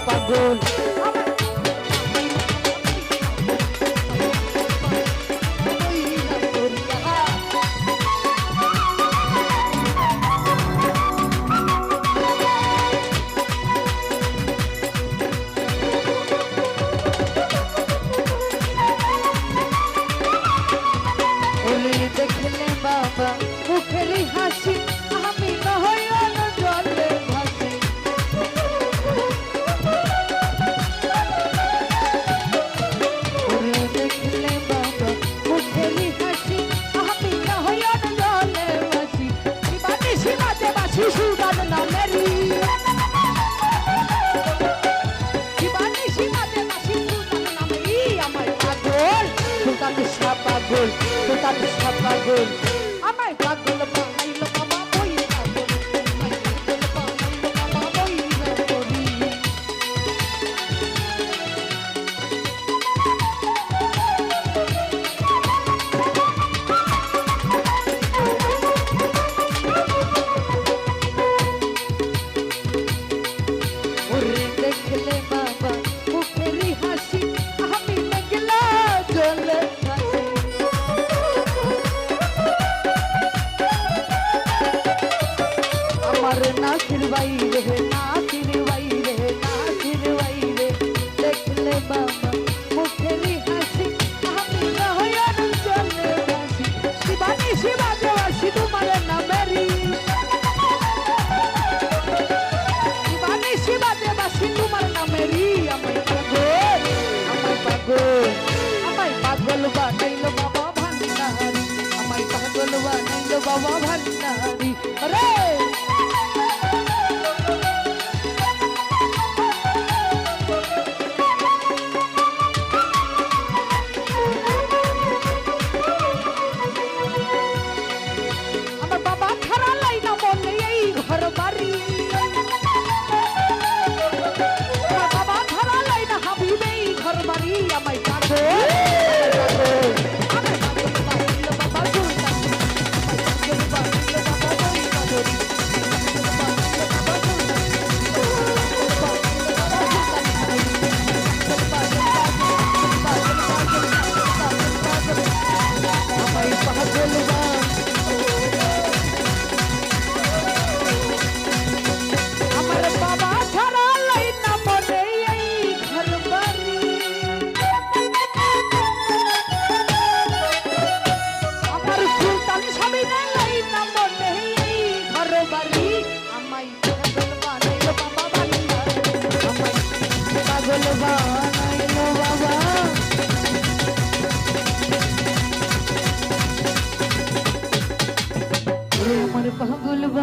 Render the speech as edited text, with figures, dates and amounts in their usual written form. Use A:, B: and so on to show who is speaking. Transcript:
A: পাগল দেখলে বাবা মুখের হাসি আমি নয়ন জলে ভাসি দেখলে বাবা মুখের হাসি আমি নয়ন জলে ভাসি বানি সীমাতে বাসি সুদান নামেরি বানি সীমাতে বাসি সুদান নামেরি আমার পাগল সুদান শাহ পাগল সুদান শাহ পাগল আমার পাগল বানাইলো বাবা ওই পাগল বানাইলো বাবা ওই করি ওরে দেখলে বাবা মুখের হাসি আমি মেঘলা জলে ভাসি আমার নাকের বাইরে নাকের বাইরে নাকের বাইরে দেখলে বাবা মুখের হাসি আমি নয়ন জলে ভাসি শিবানী শিবাতে বাসি তোমার নামেরি শিবানী শিবাতে বাসি তোমার নামেরি আমায় পাগল বানাইলো বাবা ভান্ডারি আমায় পাগল বানাইলো বাবা ভান্ডারি রে আমার বাবা খারা লাইনা মনে এই ঘর বাড়ি আমার বাবা খারা লাইনা হাবিবে এই ঘর বাড়ি আমায় পাগল পাগল